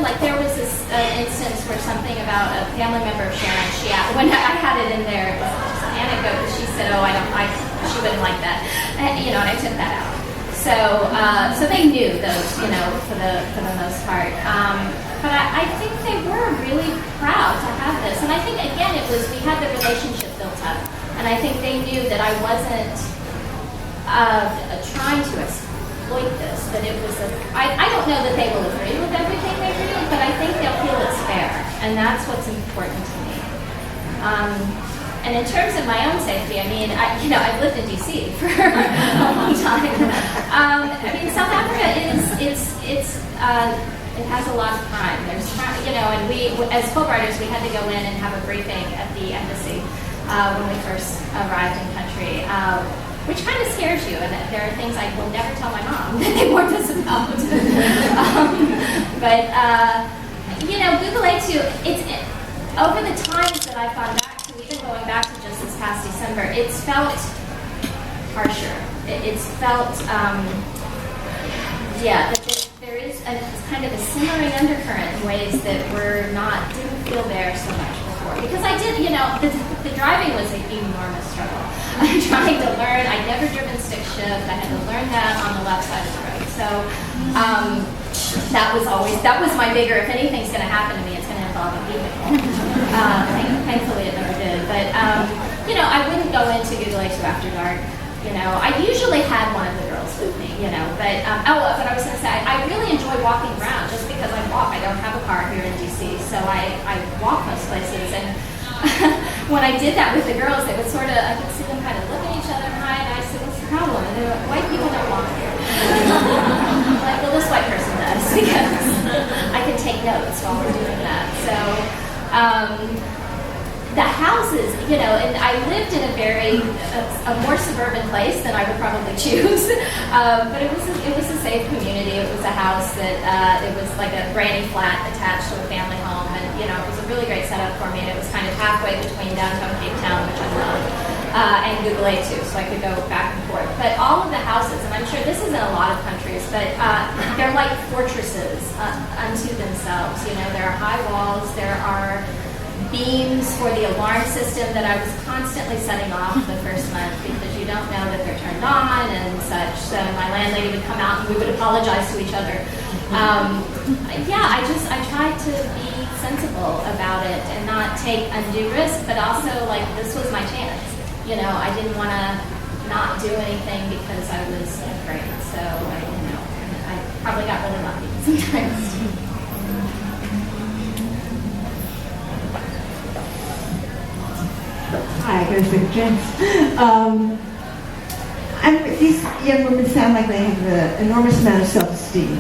like there was this instance where something about a family member of Sharon, when I had it in there, it was just an anecdote, but she said, oh, she wouldn't like that. And I took that out. So they knew those, for the most part. But I think they were really proud to have this. And I think, again, we had the relationship built up. And I think they knew that I wasn't trying to exploit this, that it was I don't know that they will agree with everything they read, but I think they'll feel it's fair. And that's what's important to me. And in terms of my own safety, I've lived in D.C. for a long time. South Africa it has a lot of crime. There's crime, and we, as Fulbrighters, we had to go in and have a briefing at the embassy when we first arrived in country, which kind of scares you. And there are things I will never tell my mom that they warned us about. Gugulethu, over the times that I've gone back to, even going back to just this past December, it's felt harsher. It's felt, that there is kind of a simmering undercurrent in ways that didn't feel there so much before. Because I did, the driving was an enormous struggle. I'm trying to learn. I'd never driven stick shift. I had to learn that on the left side of the road. So that was my bigger, if anything's going to happen to me, it's going to involve a vehicle. Thankfully it never did. But, I wouldn't go into Gugulethu after dark. I usually had one of the girls with me, but what I was going to say, I really enjoy walking around just because I walk. I don't have a car here in D.C., so I walk most places. And when I did that with the girls, they would I could see them kind of look at each other and hide, and I said, what's the problem? And they were like, white people don't walk here. I'm like, well, this white person does, because I can take notes while we're doing that. So, the houses, and I lived in a more suburban place than I would probably choose, but it was a safe community. It was a house that it was like a granny flat attached to a family home, and it was a really great setup for me. And it was kind of halfway between downtown Cape Town, which I love, and Gugulethu, so I could go back and forth. But all of the houses, and I'm sure this is in a lot of countries, but they're like fortresses unto themselves. There are high walls, there are beams for the alarm system that I was constantly setting off the first month because you don't know that they're turned on and such. So my landlady would come out and we would apologize to each other. I tried to be sensible about it and not take undue risk, but also this was my chance. I didn't want to not do anything because I was afraid. So I probably got really lucky sometimes. Hi, President James. These young women sound like they have an enormous amount of self-esteem.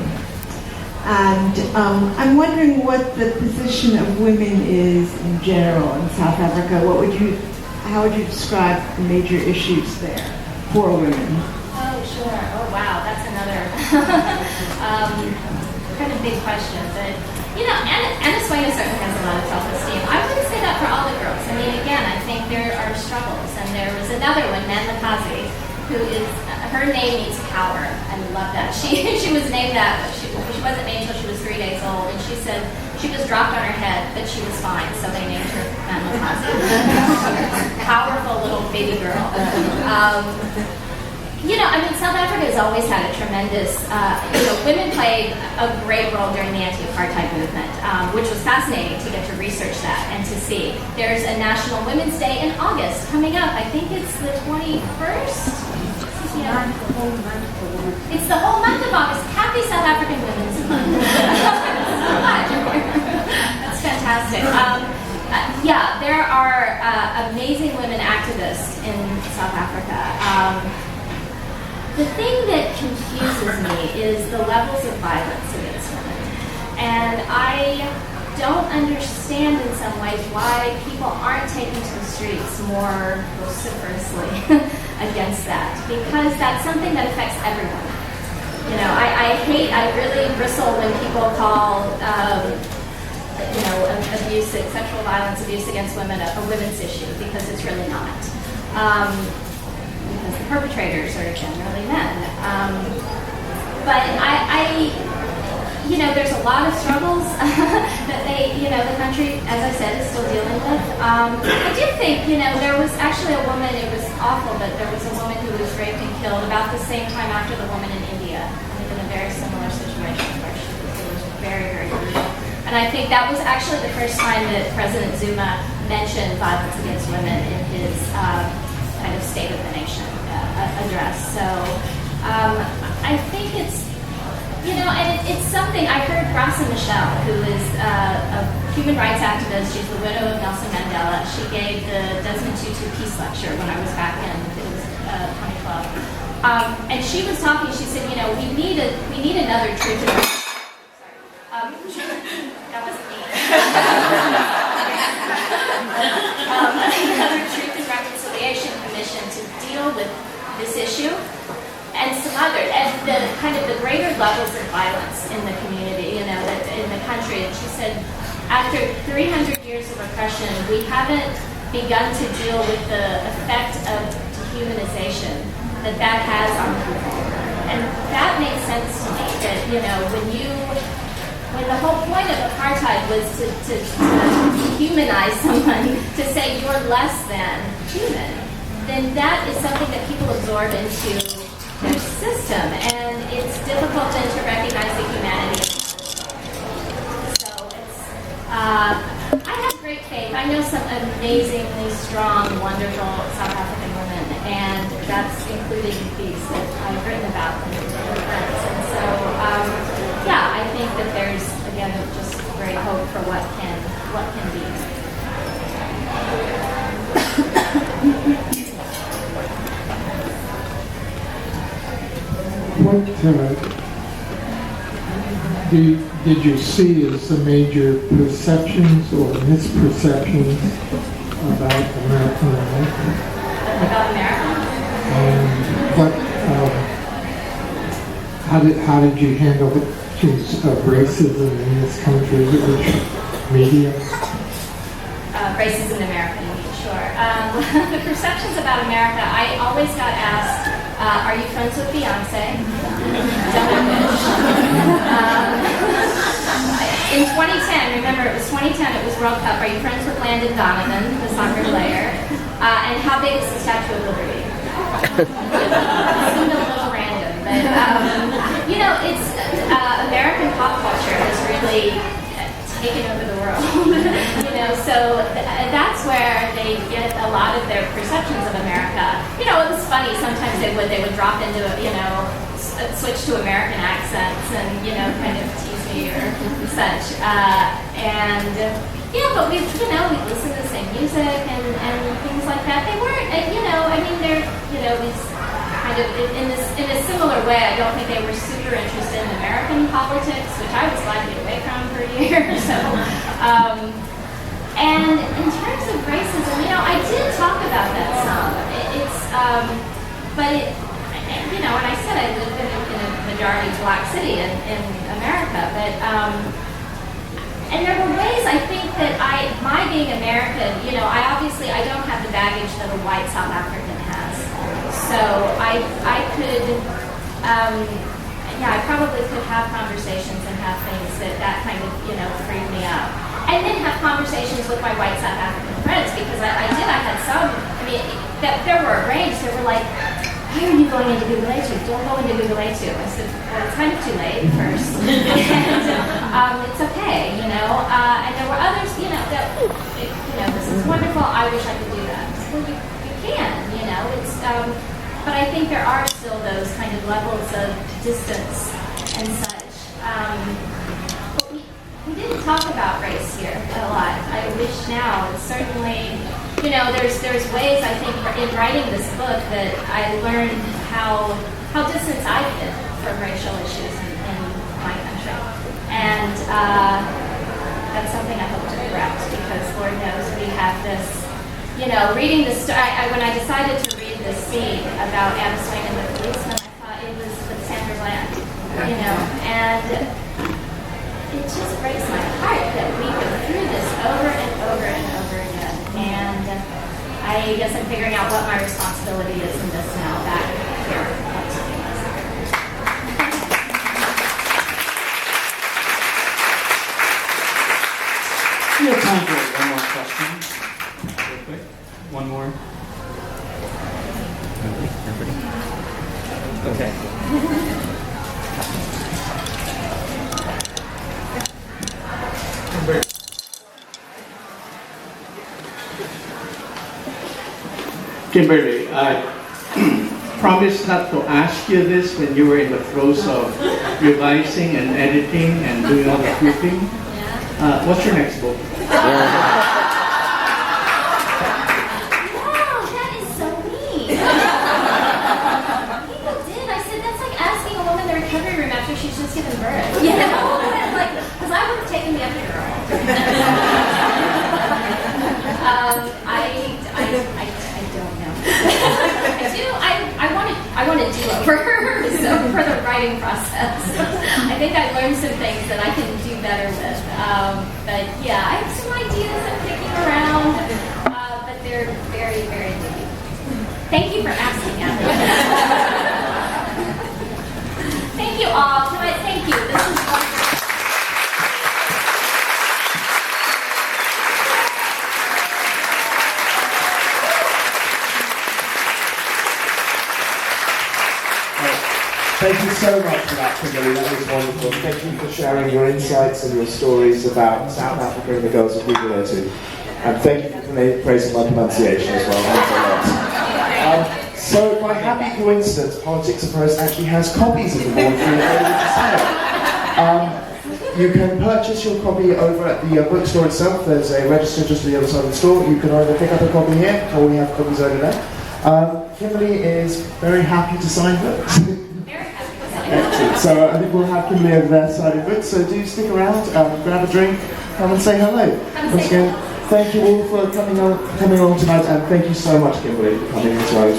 And I'm wondering what the position of women is in general in South Africa. How would you describe the major issues there for women? Oh, sure. Oh, wow. That's another kind of big question. But, Anna Swinga certainly has a lot of self-esteem. I wouldn't say that for all the girls. Again, I think there are struggles. And there was another one, Manlakazi, who is, her name means power. I love that. She was named that, but she wasn't named until she was 3 days old. And she said she was dropped on her head, but she was fine. So they named her Manlakazi. Powerful little baby girl. South Africa has always had a tremendous, women played a great role during the anti-apartheid movement, which was fascinating to get to research that and to see. There's a National Women's Day in August coming up. I think it's the 21st. It's the whole month of August. Happy South African Women's Month. So much. That's fantastic. There are amazing women activists in South Africa. The thing that confuses me is the levels of violence against women. And I don't understand in some ways why people aren't taking to the streets more vociferously against that. Because that's something that affects everyone. I really bristle when people call, sexual violence, abuse against women a women's issue, because it's really not. Because the perpetrators are generally men. But there's a lot of struggles the country, as I said, is still dealing with. I do think, there was actually a woman, it was awful, but there was a woman who was raped and killed about the same time after the woman in India, I think in a very similar situation where it was very, very brutal. And I think that was actually the first time that President Zuma mentioned violence against women in his kind of State of the Nation address. So I think it's, and it's something, I heard Grasa Michelle, who is a human rights activist, she's the widow of Nelson Mandela. She gave the Desmond Tutu Peace Lecture when I was back in, it was 2012. And she was talking, she said, we need another truth and that wasn't me. Another Truth and Reconciliation Commission to deal with this issue and some other, and the greater levels of violence in the community, in the country. And she said, after 300 years of oppression, we haven't begun to deal with the effect of dehumanization that has on people. And that makes sense to me, that, when the whole point of apartheid was to dehumanize someone, to say you're less than human, then that is something that people absorb into their system, and it's difficult then to recognize the humanity. So I have great faith. I know some amazingly strong, wonderful South African women, and that's including these that I've written about and friends. And so, I think that there's, again, just great hope for what can be. What did you see as the major perceptions or misperceptions about American life? About America? And how did you handle issues of racism in this country? Which media? Racism in America, sure. The perceptions about America, I always got asked, are you friends with Beyonce? Don't wish. In 2010, remember it was 2010, it was World Cup. Are you friends with Landon Donovan, the soccer player? And how big is the Statue of Liberty? It seemed a little random, but it's American pop culture has really taken over the world. So that's where they get a lot of their perceptions of America. It was funny. Sometimes they would drop into switch to American accents and kind of tease me or such. But we listen to the same music and things like that. They weren't, they're these kind of in a similar way. I don't think they were super interested in American politics, which I was glad to get away from for a year. So. And in terms of racism, I did talk about that some. And I said I lived in a majority black city in America, but and there were ways I think that my being American, I don't have the baggage that a white South African has. So I could, I probably could have conversations and have things that kind of, freed me up. And then have conversations with my white South African friends, because I had some, that there were a range. They were like, why are you going into Gugulethu? Don't go into Gugulethu. I said, well, it's kind of too late first. And it's okay, And there were others, that, this is wonderful. I wish I could do that. Well, you can, it's, but I think there are still those kind of levels of distance and such. We didn't talk about race here a lot. I wish now. It's certainly, there's ways I think in writing this book that I learned how distant I've been from racial issues in my country, and that's something I hope to correct, because Lord knows we have this. Reading the story. When I decided to read this scene about Anna Swain and the policeman, I thought it was with Sandra Bland, and. It just breaks my heart that we go through this over and over and over again. And I guess I'm figuring out what my responsibility is in this now, back here. We have time for one more question. Real quick. One more. Okay. Kimberly, I promised not to ask you this when you were in the throes of revising and editing and doing all the proofing. What's your next book? Wow, that is so mean. People did. I said that's like asking a woman in the recovery room after she's just given birth. You know, like because I would have taken the epidural. I don't know. I want to do over so for the writing process. I think I learned some things that I can do better with. But yeah, I have some ideas I'm kicking around, but they're very, very deep. Thank you for asking, Abby. Thank you all. Thank you. This is wonderful. Thank you so much for that, Kimberly. That was wonderful. Thank you for sharing your insights and your stories about South Africa and the girls of Gugulethu. And thank you for praising my pronunciation as well. Thanks a lot. So, by happy coincidence, Politics of Prose actually has copies of the board for sale. You can purchase your copy over at the bookstore itself. There's a register just on the other side of the store. You can either pick up a copy here, or we have copies over there. Kimberly is very happy to sign books. Excellent. So I think we'll have Kimberly over there signing books. So do stick around, grab a drink, come and say hello. Once again, thank you all for coming on tonight, and thank you so much, Kimberly, for coming as well.